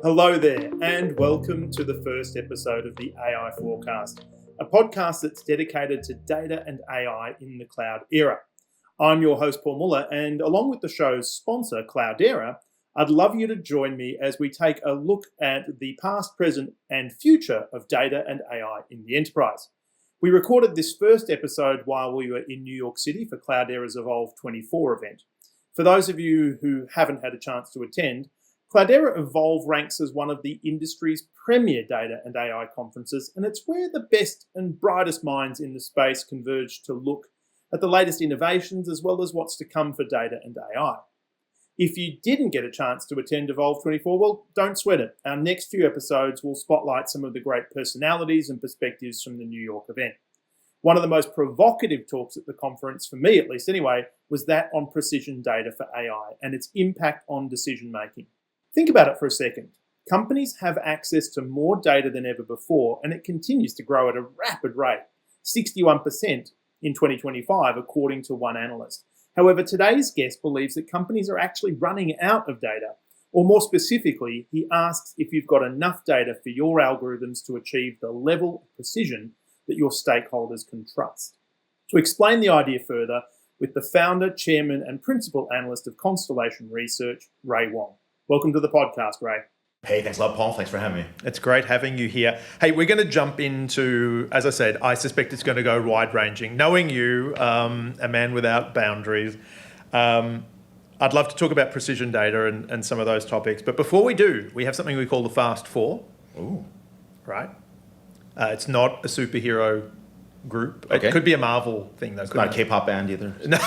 Hello there, and welcome to the first episode of the AI Forecast, a podcast that's dedicated to data and AI in the cloud era. I'm your host, Paul Muller, and along with the show's sponsor, Cloudera, I'd love you to join me as we take a look at the past, present, and future of data and AI in the enterprise. We recorded this first episode while we were in New York City for Cloudera's Evolve 24 event. For those of you who haven't had a chance to attend, Cloudera Evolve ranks as one of the industry's premier data and AI conferences, and it's where the best and brightest minds in the space converge to look at the latest innovations as well as what's to come for data and AI. If you didn't get a chance to attend Evolve 24, well, don't sweat it. Our next few episodes will spotlight some of the great personalities and perspectives from the New York event. One of the most provocative talks at the conference, for me at least anyway, was that on precision data for AI and its impact on decision making. Think about it for a second. Companies have access to more data than ever before, and it continues to grow at a rapid rate, 61% in 2025, according to one analyst. However, today's guest believes that companies are actually running out of data, or more specifically, he asks if you've got enough data for your algorithms to achieve the level of precision that your stakeholders can trust. To explain the idea further, with the founder, chairman, and principal analyst of Constellation Research, Ray Wang. Welcome to the podcast, Ray. Hey, thanks a lot, Paul. Thanks for having me. It's great having you here. Hey, we're going to jump into, as I said, I suspect it's going to go wide-ranging. Knowing you, a man without boundaries, I'd love to talk about precision data and some of those topics. But before we do, we have something we call the Fast Four. Ooh. Right? It's not a superhero group. Okay. It could be a Marvel thing, though. It's not a K-pop band either. No,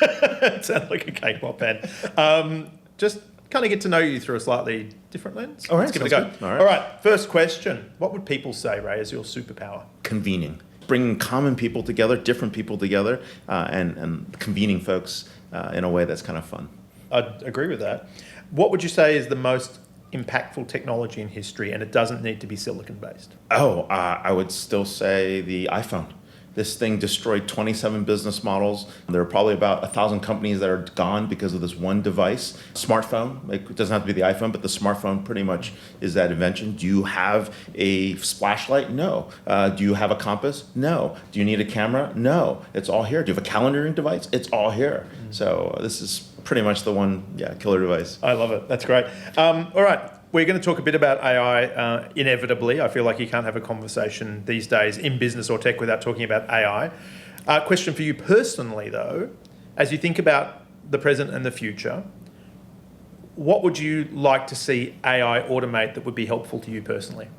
it sounds like a K-pop band. Just kind of get to know you through a slightly different lens. All right, Let's give it a go. good. All All right, first question. What would people say, Ray, is your superpower? Convening. Bringing common people together, different people together, and convening folks in a way that's kind of fun. I'd agree with that. What would you say is the most impactful technology in history, and it doesn't need to be silicon-based? I would still say the iPhone. This thing destroyed 27 business models. There are probably about 1,000 companies that are gone because of this one device. Smartphone, it doesn't have to be the iPhone, but the smartphone pretty much is that invention. Do you have a splashlight? No. Do you have a compass? No. Do you need a camera? No. It's all here. Do you have a calendaring device? It's all here. Mm-hmm. So this is pretty much the one, killer device. I love it. That's great. All right. We're going to talk a bit about AI inevitably. I feel like you can't have a conversation these days in business or tech without talking about AI. Question for you personally, though, as you think about the present and the future, what would you like to see AI automate that would be helpful to you personally?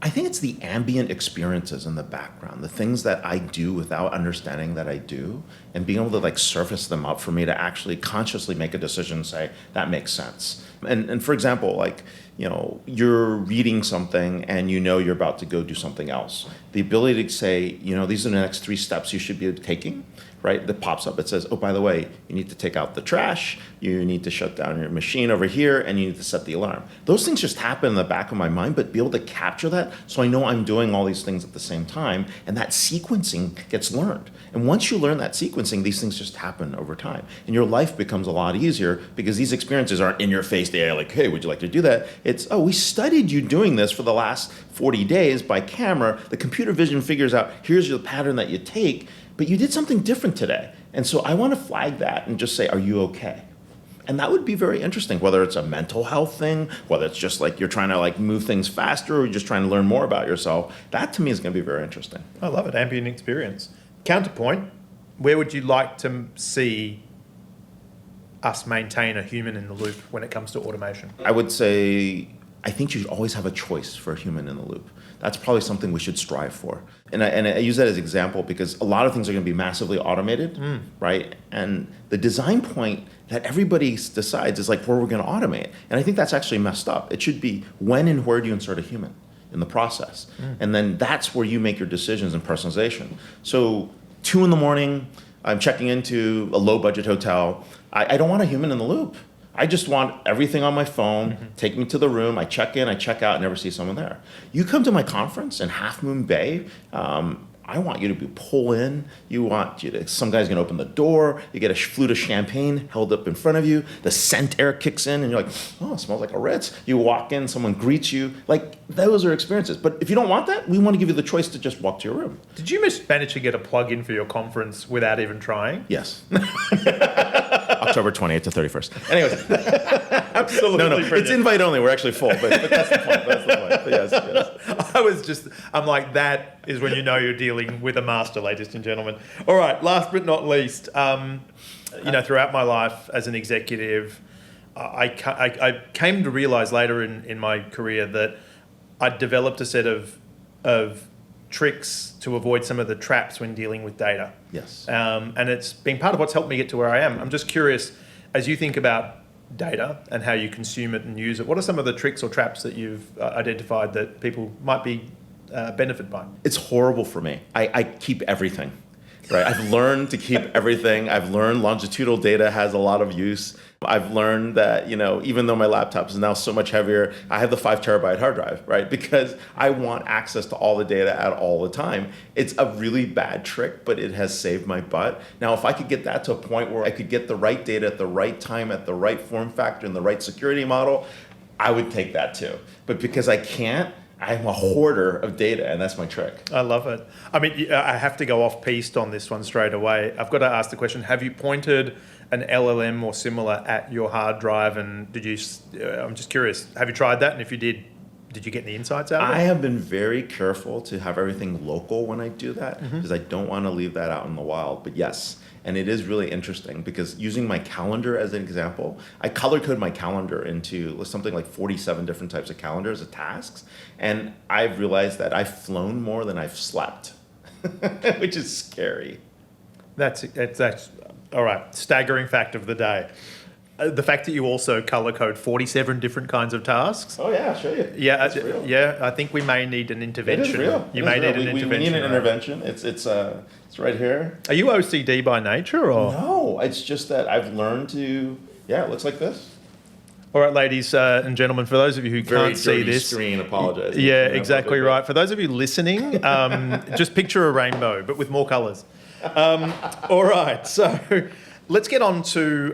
I think it's the ambient experiences in the background, the things that I do without understanding that I do, and being able to surface them up for me to actually consciously make a decision and say, that makes sense. And for example, you're reading something and you're about to go do something else. The ability to say, these are the next 3 steps you should be taking, right? That pops up. It says, oh, by the way, you need to take out the trash, you need to shut down your machine over here, and you need to set the alarm. Those things just happen in the back of my mind, but be able to capture that so I know I'm doing all these things at the same time, and that sequencing gets learned. And once you learn that sequencing, these things just happen over time. And your life becomes a lot easier because these experiences aren't in your face. They're like, hey, would you like to do that? It's, oh, we studied you doing this for the last 40 days by camera. The computer vision figures out, here's the pattern that you take, but you did something different today. And so I want to flag that and just say, are you okay? And that would be very interesting, whether it's a mental health thing, whether it's just you're trying to move things faster or you're just trying to learn more about yourself. That to me is going to be very interesting. I love it, ambient experience. Counterpoint, where would you like to see us maintain a human in the loop when it comes to automation? I would say, I think you should always have a choice for a human in the loop. That's probably something we should strive for. And I use that as an example because a lot of things are going to be massively automated, right? And the design point that everybody decides is where we're going to automate. And I think that's actually messed up. It should be when and where do you insert a human in the process? And then that's where you make your decisions in personalization. So 2 a.m, I'm checking into a low budget hotel. I don't want a human in the loop. I just want everything on my phone, take me to the room, I check in, I check out, never see someone there. You come to my conference in Half Moon Bay, I want you to pull in. Some guy's going to open the door. You get a flute of champagne held up in front of you. The scent air kicks in and you're like, oh, it smells like a Ritz. You walk in, someone greets you. Like, those are experiences. But if you don't want that, we want to give you the choice to just walk to your room. Did you manage to get a plug-in for your conference without even trying? Yes. October 28th to 31st. Anyways. Absolutely. No, brilliant. it's invite only. We're actually full, but that's the point. That's the point. But yes. I'm like, that is when you know you're dealing with a master, ladies and gentlemen. All right, last but not least, throughout my life as an executive, I came to realize later in my career that I'd developed a set of tricks to avoid some of the traps when dealing with data. Yes. And it's been part of what's helped me get to where I am. I'm just curious, as you think about data and how you consume it and use it, what are some of the tricks or traps that you've identified that people might be benefit by? It's horrible for me. I keep everything, right? I've learned to keep everything. I've learned longitudinal data has a lot of use. I've learned that, even though my laptop is now so much heavier, I have the 5 terabyte hard drive, right? Because I want access to all the data at all the time. It's a really bad trick, but it has saved my butt. Now, if I could get that to a point where I could get the right data at the right time, at the right form factor, and the right security model, I would take that too. But because I can't, I'm a hoarder of data, and that's my trick. I love it. I mean, I have to go off-piste on this one straight away. I've got to ask the question, have you pointed an LLM or similar at your hard drive, and I'm just curious, have you tried that? And if you did you get any insights out of it? I have been very careful to have everything local when I do that, because I don't want to leave that out in the wild. But yes, and it is really interesting because using my calendar as an example, I color code my calendar into something like 47 different types of calendars of tasks. And I've realized that I've flown more than I've slept, which is scary. That's all right. Staggering fact of the day. The fact that you also color code 47 different kinds of tasks. Oh yeah, I'll show you. Yeah, yeah. I think we may need an intervention. It is real. You may need an intervention. We need an intervention. It's right here. Are you OCD by nature, or no? It's just that I've learned to. Yeah, it looks like this. All right, ladies and gentlemen, for those of you who can't see this screen, apologize. Yeah, exactly right. For those of you listening, just picture a rainbow, but with more colours. All right, so let's get on to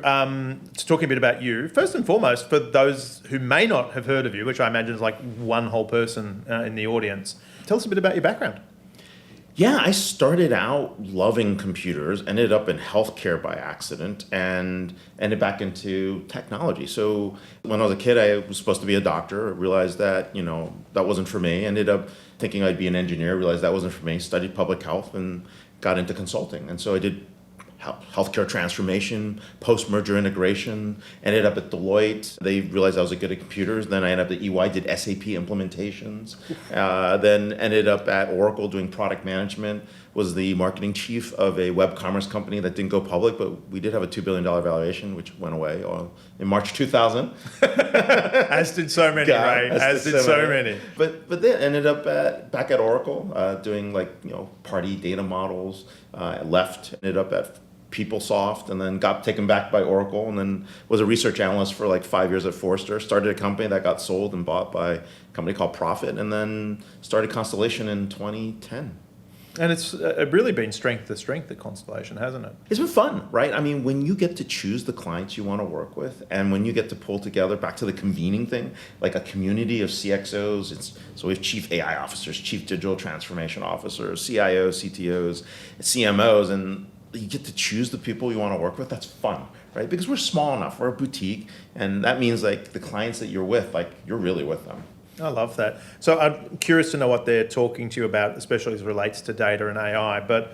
talking a bit about you. First and foremost, for those who may not have heard of you, which I imagine is like one whole person in the audience, tell us a bit about your background. Yeah, I started out loving computers, ended up in healthcare by accident, and ended back into technology. So when I was a kid, I was supposed to be a doctor. I realized that, that wasn't for me. Ended up thinking I'd be an engineer, realized that wasn't for me. Studied public health and got into consulting. And so I did healthcare transformation, post-merger integration, ended up at Deloitte. They realized I was good at computers. Then I ended up at EY, did SAP implementations. Then ended up at Oracle doing product management, was the marketing chief of a web commerce company that didn't go public, but we did have a $2 billion valuation, which went away in March 2000. As did so many, Ray. As did so many. But then ended up back at Oracle, doing party data models. Left, ended up at PeopleSoft, and then got taken back by Oracle, and then was a research analyst for like 5 years at Forrester. Started a company that got sold and bought by a company called Profit, and then started Constellation in 2010. And it's really been strength to strength at Constellation, hasn't it? It's been fun, right? I mean, when you get to choose the clients you want to work with, and when you get to pull together, back to the convening thing, like a community of CXOs, so we have chief AI officers, chief digital transformation officers, CIOs, CTOs, CMOs, and you get to choose the people you want to work with. That's fun, right? Because we're small enough, we're a boutique, and that means like the clients that you're with, like you're really with them. I love that. So I'm curious to know what they're talking to you about, especially as it relates to data and AI. But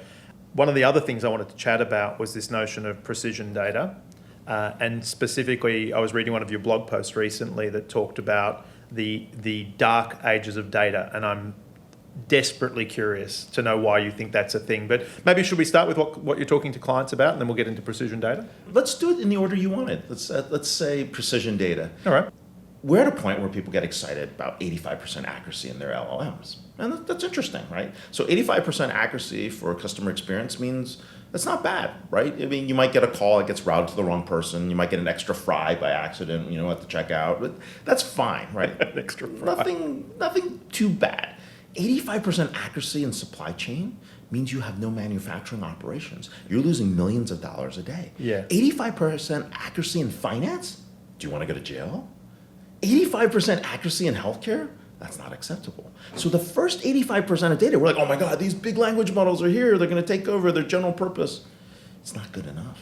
one of the other things I wanted to chat about was this notion of precision data. And specifically, I was reading one of your blog posts recently that talked about the dark ages of data. And I'm desperately curious to know why you think that's a thing. But maybe should we start with what you're talking to clients about, and then we'll get into precision data? Let's do it in the order you wanted. Let's say precision data. All right. We're at a point where people get excited about 85% accuracy in their LLMs. And that's interesting, right? So 85% accuracy for customer experience means that's not bad, right? I mean, you might get a call that gets routed to the wrong person. You might get an extra fry by accident, at the checkout. But that's fine, right? Extra fry. Nothing too bad. 85% accuracy in supply chain means you have no manufacturing operations. You're losing millions of dollars a day. Yeah. 85% accuracy in finance? Do you want to go to jail? 85% accuracy in healthcare? That's not acceptable. So the first 85% of data, we're like, oh my God, these big language models are here. They're going to take over their general purpose. It's not good enough.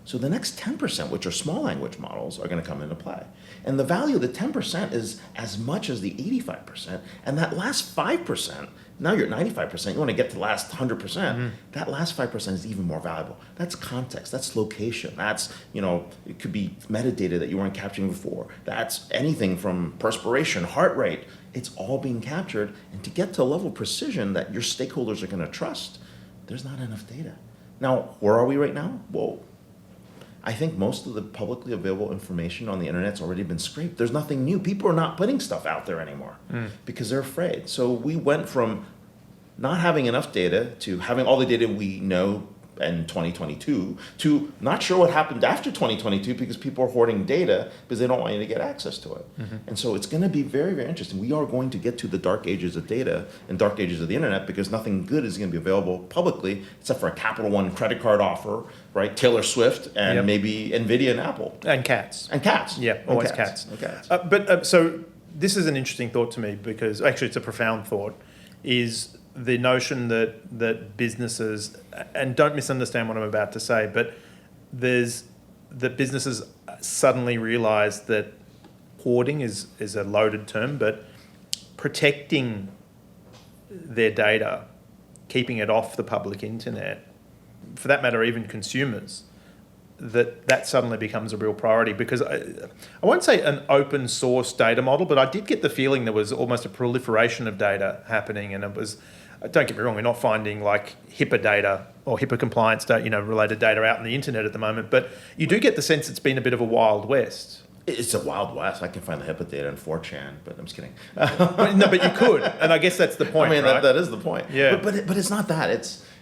So the next 10%, which are small language models, are going to come into play. And the value of the 10% is as much as the 85%. And that last 5%, now you're at 95%, you want to get to the last 100%, that last 5% is even more valuable. That's context, that's location, that's, it could be metadata that you weren't capturing before. That's anything from perspiration, heart rate. It's all being captured. And to get to a level of precision that your stakeholders are going to trust, there's not enough data. Now, where are we right now? Well, I think most of the publicly available information on the internet's already been scraped. There's nothing new. People are not putting stuff out there anymore because they're afraid. So we went from not having enough data to having all the data we know in 2022 to not sure what happened after 2022 because people are hoarding data because they don't want you to get access to it. And so it's going to be very, very interesting. We are going to get to the dark ages of data and dark ages of the internet because nothing good is going to be available publicly except for a Capital One credit card offer, right? Taylor Swift and maybe NVIDIA and Apple. And cats. And cats. Yeah, always cats. And cats. So this is an interesting thought to me because actually it's a profound thought, is the notion that businesses, and don't misunderstand what I'm about to say, but that businesses suddenly realize that hoarding is a loaded term, but protecting their data, keeping it off the public internet, for that matter, even consumers, that suddenly becomes a real priority because I won't say an open source data model, but I did get the feeling there was almost a proliferation of data happening, and it was, don't get me wrong, we're not finding like HIPAA data or HIPAA compliance data, related data out on the internet at the moment, but you do get the sense it's been a bit of a wild west. It's a wild west. I can find the HIPAA data in 4chan, but I'm just kidding. No, but you could, and I guess that's the point. I mean, right? that is the point. Yeah. But it's not that.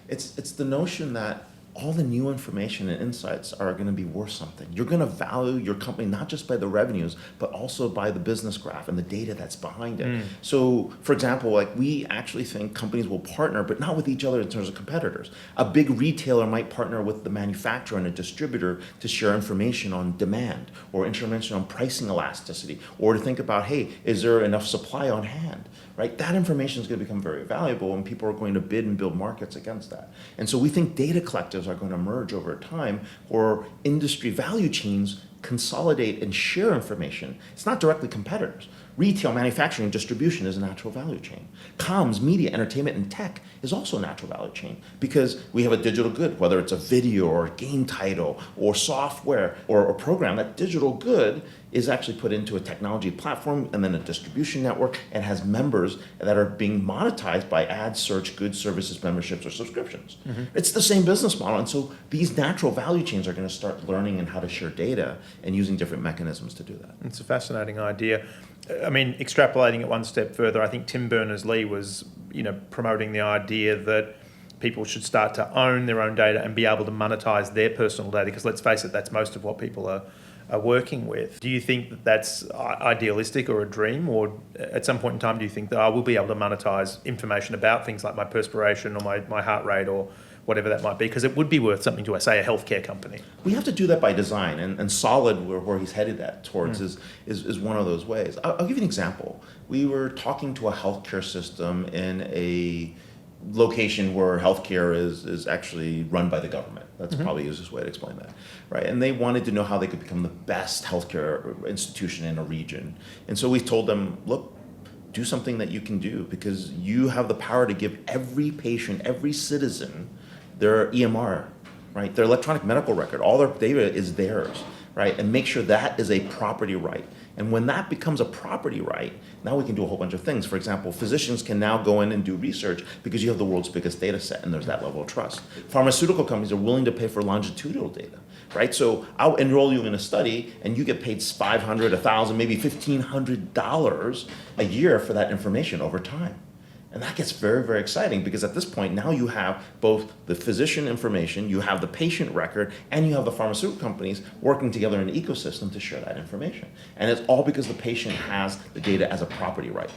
It's the notion that all the new information and insights are going to be worth something. You're going to value your company not just by the revenues, but also by the business graph and the data that's behind it. So, for example, like we actually think companies will partner, but not with each other in terms of competitors. A big retailer might partner with the manufacturer and a distributor to share information on demand or information on pricing elasticity, or to think about, hey, is there enough supply on hand? Right? That information is going to become very valuable, and people are going to bid and build markets against that. And so we think data collectives are going to emerge over time, or industry value chains consolidate and share information. It's not directly competitors. Retail, manufacturing, and distribution is a natural value chain. Comms, media, entertainment, and tech is also a natural value chain because we have a digital good, whether it's a video or a game title or software or a program. That digital good is actually put into a technology platform and then a distribution network and has members that are being monetized by ads, search, goods, services, memberships, or subscriptions. It's the same business model. And so these natural value chains are going to start learning and how to share data and using different mechanisms to do that. It's a fascinating idea. I mean, extrapolating it one step further, I think Tim Berners-Lee was, promoting the idea that people should start to own their own data and be able to monetize their personal data, because let's face it, that's most of what people are working with. Do you think that that's idealistic or a dream, or at some point in time do you think that I will be able to monetize information about things like my perspiration or my heart rate or whatever that might be, because it would be worth something to, say, a healthcare company? We have to do that by design, and Solid, where he's headed that towards, is one of those ways. I'll give you an example. We were talking to a healthcare system in a location where healthcare is actually run by the government. That's probably the easiest way to explain that, right? And they wanted to know how they could become the best healthcare institution in a region. And so we told them, look, do something that you can do, because you have the power to give every patient, every citizen, their EMR, right? Their electronic medical record, all their data is theirs, right? And make sure that is a property right. And when that becomes a property right, now we can do a whole bunch of things. For example, physicians can now go in and do research because you have the world's biggest data set, and there's that level of trust. Pharmaceutical companies are willing to pay for longitudinal data, right? So I'll enroll you in a study and you get paid $500, $1,000, maybe $1,500 a year for that information over time. And that gets very, very exciting, because at this point now you have both the physician information, you have the patient record, and you have the pharmaceutical companies working together in an ecosystem to share that information. And it's all because the patient has the data as a property right.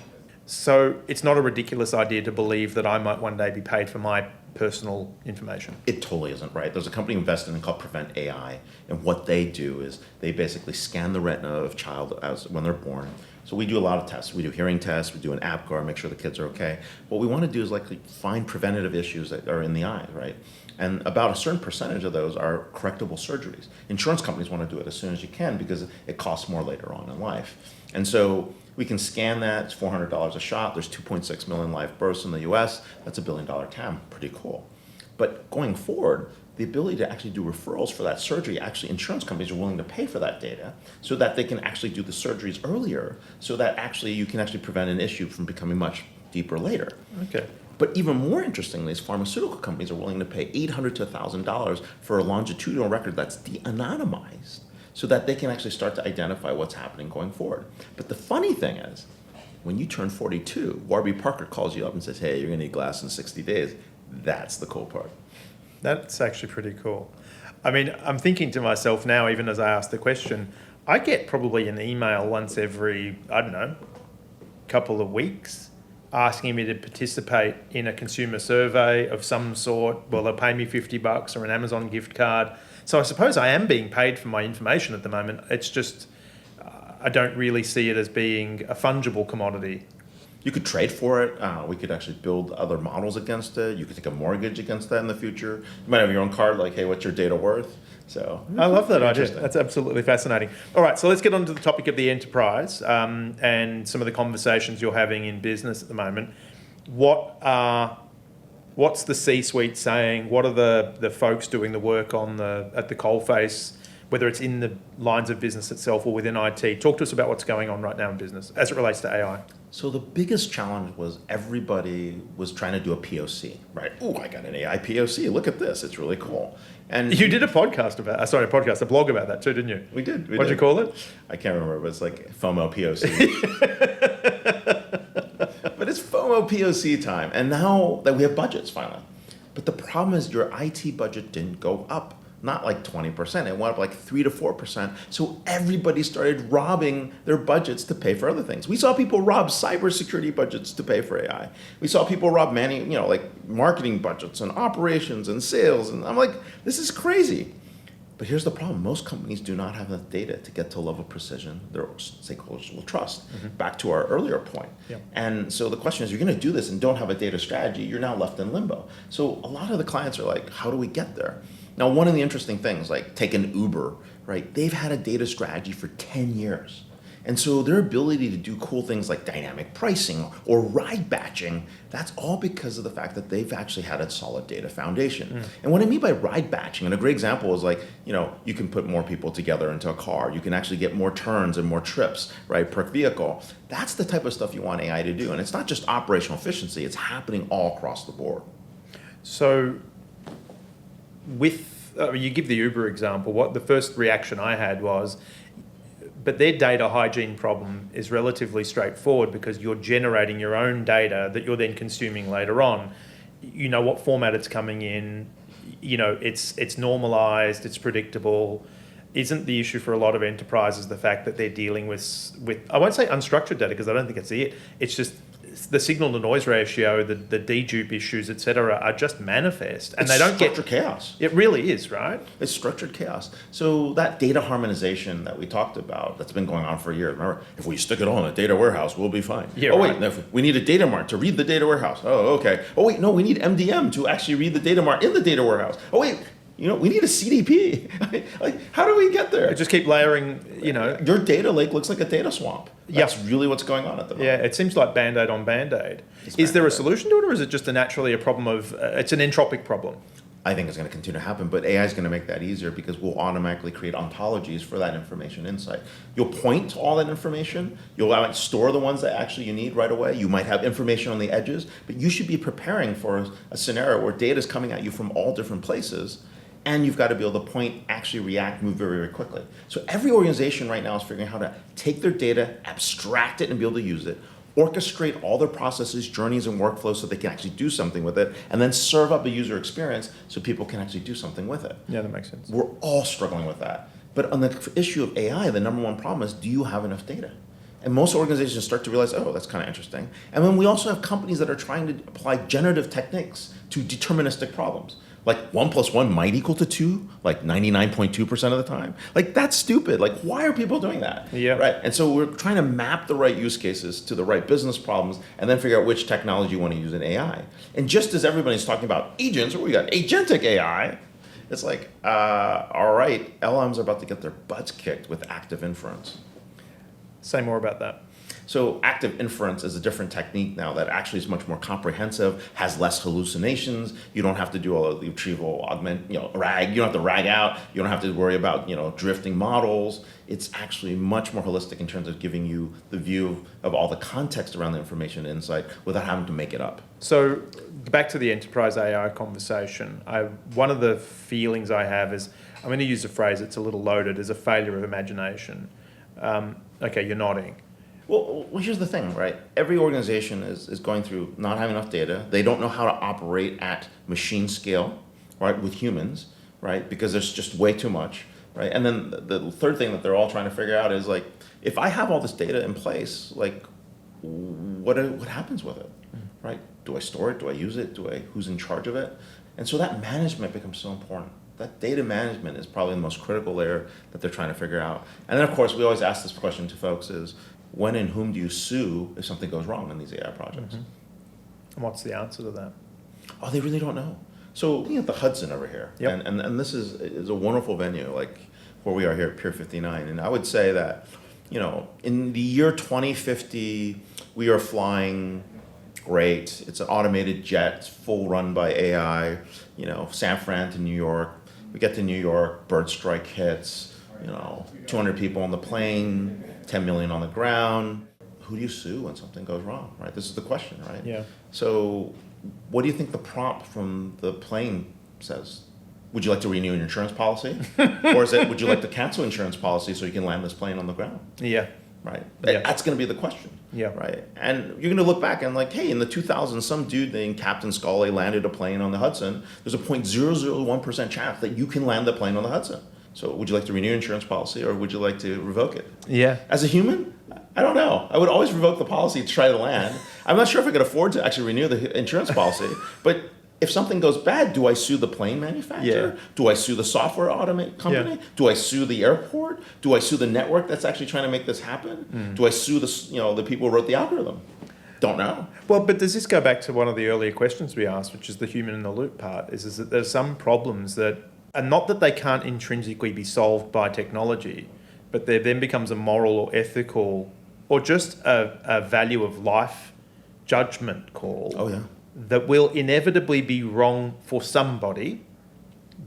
So it's not a ridiculous idea to believe that I might one day be paid for my personal information. It totally isn't, right? There's a company invested in called Prevent AI, and what they do is they basically scan the retina of a child when they're born. So we do a lot of tests. We do hearing tests, we do an APGAR, make sure the kids are okay. What we want to do is find preventative issues that are in the eye, right? And about a certain percentage of those are correctable surgeries. Insurance companies want to do it as soon as you can because it costs more later on in life. And so we can scan that. It's $400 a shot. There's 2.6 million live births in the US. That's $1 billion TAM. Pretty cool. But going forward, the ability to actually do referrals for that surgery, actually insurance companies are willing to pay for that data so that they can actually do the surgeries earlier so that actually you can actually prevent an issue from becoming much deeper later. Okay. But even more interestingly is pharmaceutical companies are willing to pay $800 to $1,000 for a longitudinal record that's de-anonymized so that they can actually start to identify what's happening going forward. But the funny thing is, when you turn 42, Warby Parker calls you up and says, hey, you're going to need glass in 60 days. That's the cool part. That's actually pretty cool. I mean, I'm thinking to myself now, even as I ask the question, I get probably an email once every, I don't know, couple of weeks asking me to participate in a consumer survey of some sort. Well, they'll pay me $50 or an Amazon gift card. So I suppose I am being paid for my information at the moment. It's just, I don't really see it as being a fungible commodity. You could trade for it. We could actually build other models against it. You could take a mortgage against that in the future. You might have your own card, like, hey, what's your data worth? So I love that idea. That's absolutely fascinating. All right, so let's get on to the topic of the enterprise and some of the conversations you're having in business at the moment. What's the C-suite saying? What are the folks doing the work at the coalface, whether it's in the lines of business itself or within IT? Talk to us about what's going on right now in business as it relates to AI. So the biggest challenge was everybody was trying to do a POC, right? Oh, I got an AI POC. Look at this. It's really cool. And you did a blog about that too, didn't you? We did. What'd you call it? I can't remember, but it's like FOMO POC. But it's FOMO POC time. And now that we have budgets finally. But the problem is your IT budget didn't go up. Not like 20%, it went up like 3 to 4%. So everybody started robbing their budgets to pay for other things. We saw people rob cybersecurity budgets to pay for AI. We saw people rob marketing budgets and operations and sales. And I'm like, this is crazy. But here's the problem. Most companies do not have enough data to get to a level of precision their stakeholders will trust. Mm-hmm. Back to our earlier point. Yeah. And so the question is, you're going to do this and don't have a data strategy, you're now left in limbo. So a lot of the clients are like, how do we get there? Now, one of the interesting things, like take an Uber, right? They've had a data strategy for 10 years. And so their ability to do cool things like dynamic pricing or ride batching, that's all because of the fact that they've actually had a solid data foundation. Mm. And what I mean by ride batching, and a great example is you can put more people together into a car. You can actually get more turns and more trips, right, per vehicle. That's the type of stuff you want AI to do. And it's not just operational efficiency, it's happening all across the board. So you give the Uber example, what the first reaction I had was, but their data hygiene problem is relatively straightforward because you're generating your own data that you're then consuming later on. You know what format it's coming in, it's normalized, it's predictable. Isn't the issue for a lot of enterprises the fact that they're dealing with I won't say unstructured data because I don't think it's it. It's just the signal to noise ratio, the dedupe issues, et cetera, are just manifest, and it's they don't get structured chaos. It really is, right? It's structured chaos. So that data harmonization that we talked about, that's been going on for a year. Remember, if we stick it all in a data warehouse, we'll be fine. Yeah, wait, we need a data mart to read the data warehouse. Oh, okay. Oh wait, no, we need MDM to actually read the data mart in the data warehouse. Oh wait. We need a CDP. How do we get there? Just keep layering, Your data lake looks like a data swamp. That's really what's going on at the moment. Yeah, it seems like Band-Aid on Band-Aid. Is there a solution to it, or is it just naturally a problem of, it's an entropic problem? I think it's going to continue to happen, but AI is going to make that easier because we'll automatically create ontologies for that information insight. You'll point to all that information. You'll store the ones that actually you need right away. You might have information on the edges, but you should be preparing for a scenario where data is coming at you from all different places. And you've got to be able to point, actually react, move very, very quickly. So every organization right now is figuring out how to take their data, abstract it, and be able to use it, orchestrate all their processes, journeys, and workflows so they can actually do something with it, and then serve up a user experience so people can actually do something with it. Yeah, that makes sense. We're all struggling with that. But on the issue of AI, the number one problem is, do you have enough data? And most organizations start to realize, oh, that's kind of interesting. And then we also have companies that are trying to apply generative techniques to deterministic problems. Like 1 + 1 might equal to 2, like 99.2% of the time. Like, that's stupid. Like, why are people doing that? Yeah. Right. And so we're trying to map the right use cases to the right business problems and then figure out which technology you want to use in AI. And just as everybody's talking about agents, or we got agentic AI, it's like, all right, LLMs are about to get their butts kicked with active inference. Say more about that. So active inference is a different technique now that actually is much more comprehensive, has less hallucinations. You don't have to do all of the retrieval, RAG. You don't have to RAG out. You don't have to worry about, drifting models. It's actually much more holistic in terms of giving you the view of all the context around the information and insight without having to make it up. So back to the enterprise AI conversation. One of the feelings I have is, I'm going to use a phrase that's a little loaded, is a failure of imagination. Okay, you're nodding. Well, here's the thing, right? Every organization is going through not having enough data. They don't know how to operate at machine scale, right, with humans, right? Because there's just way too much, right? And then the third thing that they're all trying to figure out is, like, if I have all this data in place, like, what happens with it, right? Do I store it? Do I use it? Who's in charge of it? And so that management becomes so important. That data management is probably the most critical layer that they're trying to figure out. And then, of course, we always ask this question to folks is, when and whom do you sue if something goes wrong in these AI projects? Mm-hmm. And what's the answer to that? Oh, they really don't know. So looking at the Hudson over here, Yep. and this is a wonderful venue, like where we are here at Pier 59. And I would say that, in the year 2050, we are flying great. It's an automated jet, full run by AI, San Fran to New York. We get to New York, bird strike hits, 200 people on the plane, 10 million on the ground. Who do you sue when something goes wrong, right? This is the question, right? Yeah. So what do you think the prompt from the plane says? Would you like to renew your insurance policy? Or is it, would you like to cancel insurance policy so you can land this plane on the ground? Yeah. Right? Yeah. That's going to be the question. Yeah. Right? And you're going to look back and like, hey, in the 2000s, some dude named Captain Scully landed a plane on the Hudson. There's a 0.001% chance that you can land the plane on the Hudson. So would you like to renew your insurance policy or would you like to revoke it? Yeah. As a human, I don't know. I would always revoke the policy to try to land. I'm not sure if I could afford to actually renew the insurance policy. But if something goes bad, do I sue the plane manufacturer? Yeah. Do I sue the software automate company? Yeah. Do I sue the airport? Do I sue the network that's actually trying to make this happen? Do I sue the people who wrote the algorithm? Don't know. Well, but does this go back to one of the earlier questions we asked, which is the human in the loop part, is that there's some problems that are not that they can't intrinsically be solved by technology, but there then becomes a moral or ethical or just a value of life judgment call Oh, yeah. that will inevitably be wrong for somebody,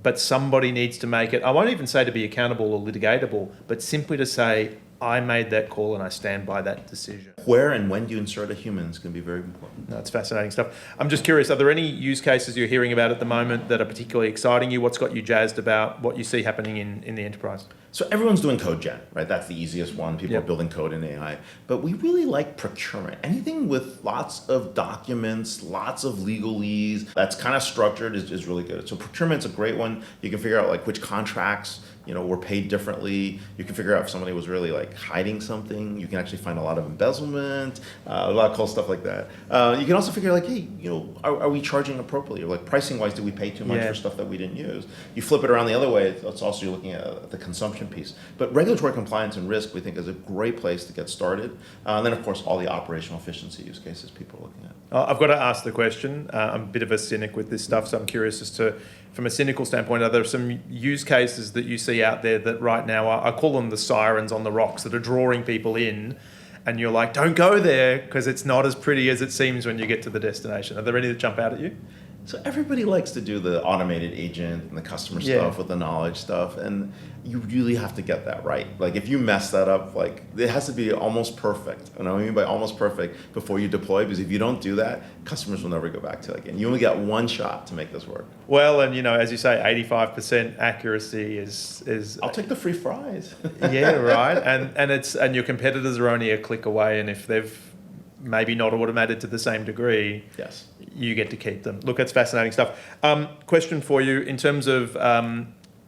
but somebody needs to make it, I won't even say to be accountable or litigatable, but simply to say, I made that call and I stand by that decision. Where and when do you insert a human is going to be very important. No, it's fascinating stuff. I'm just curious, are there any use cases you're hearing about at the moment that are particularly exciting you? What's got you jazzed about what you see happening in the enterprise? So everyone's doing code gen, right? That's the easiest one. People Yep. are building code in AI. But we really like procurement. Anything with lots of documents, lots of legalese, that's kind of structured is really good. So procurement's a great one. You can figure out like which contracts were paid differently. You can figure out if somebody was really like hiding something. You can actually find a lot of embezzlement, a lot of cool stuff like that. You can also figure out like, hey, are we charging appropriately? Or like pricing wise, did we pay too much Yeah. for stuff that we didn't use? You flip it around the other way, it's also you're looking at the consumption piece. But regulatory compliance and risk, we think, is a great place to get started. And then, of course, all the operational efficiency use cases people are looking at. I've got to ask the question. I'm a bit of a cynic with this stuff, so I'm curious as to, from a cynical standpoint, are there some use cases that you see out there that right now, I call them the sirens on the rocks, that are drawing people in, and you're like, don't go there because it's not as pretty as it seems when you get to the destination? Are there any that jump out at you? So everybody likes to do the automated agent and the customer stuff with the knowledge stuff, and you really have to get that right. Like if you mess that up, like it has to be almost perfect. And I mean by almost perfect before you deploy, because if you don't do that, customers will never go back to it again. You only got one shot to make this work. Well, and as you say, 85% accuracy is I'll take the free fries. yeah, right. And your competitors are only a click away, and if they've maybe not automated to the same degree, Yes. you get to keep them. Look, that's fascinating stuff. Question for you, in terms of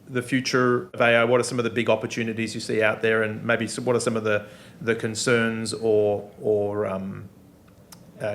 the future of AI, what are some of the big opportunities you see out there, and maybe what are some of the the concerns or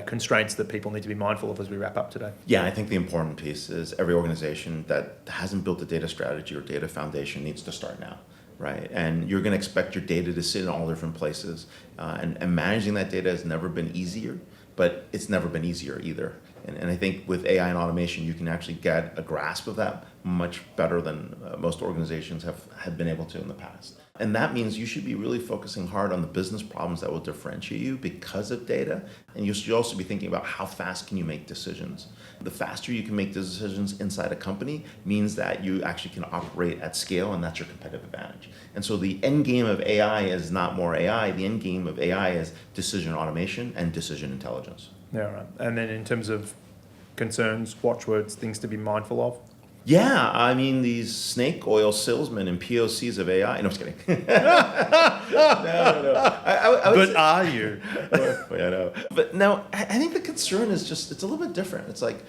constraints that people need to be mindful of as we wrap up today? Yeah, I think the important piece is every organization that hasn't built a data strategy or data foundation needs to start now, right? And you're going to expect your data to sit in all different places. And managing that data has never been easier, but it's never been easier either. And I think with AI and automation, you can actually get a grasp of that much better than most organizations have been able to in the past. And that means you should be really focusing hard on the business problems that will differentiate you because of data. And you should also be thinking about how fast can you make decisions. The faster you can make decisions inside a company means that you actually can operate at scale, and that's your competitive advantage. And so the end game of AI is not more AI. The end game of AI is decision automation and decision intelligence. Yeah, right. And then in terms of concerns, watchwords, things to be mindful of? Yeah, I mean, these snake oil salesmen and POCs of AI. No, I'm just kidding. No. I would But say, are you? I know. But no, I think the concern is just, it's a little bit different. It's like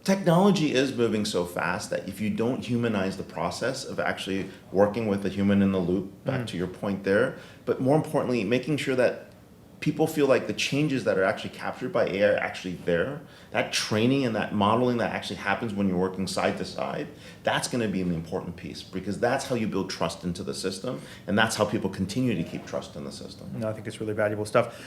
technology is moving so fast that if you don't humanize the process of actually working with a human in the loop, back to your point there, but more importantly, making sure that people feel like the changes that are actually captured by AI are actually there. That training and that modeling that actually happens when you're working side to side, that's going to be an important piece, because that's how you build trust into the system, and that's how people continue to keep trust in the system. No, I think it's really valuable stuff.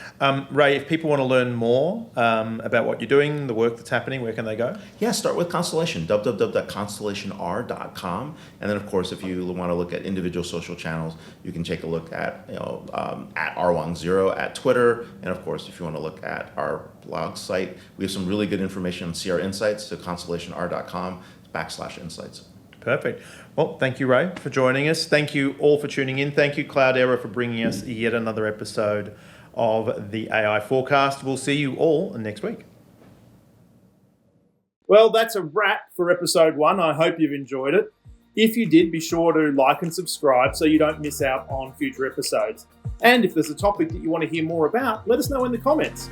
Ray, if people want to learn more about what you're doing, the work that's happening, where can they go? Yeah, start with Constellation, www.constellationr.com. And then, of course, if you want to look at individual social channels, you can take a look at at R10 at Twitter. And, of course, if you want to look at our blog site, we have some really good information on CR Insights, so constellationr.com/insights. Perfect. Well, thank you, Ray, for joining us. Thank you all for tuning in. Thank you, Cloudera, for bringing us yet another episode of the AI Forecast. We'll see you all next week. Well, that's a wrap for episode 1. I hope you've enjoyed it. If you did, be sure to like and subscribe so you don't miss out on future episodes. And if there's a topic that you want to hear more about, let us know in the comments.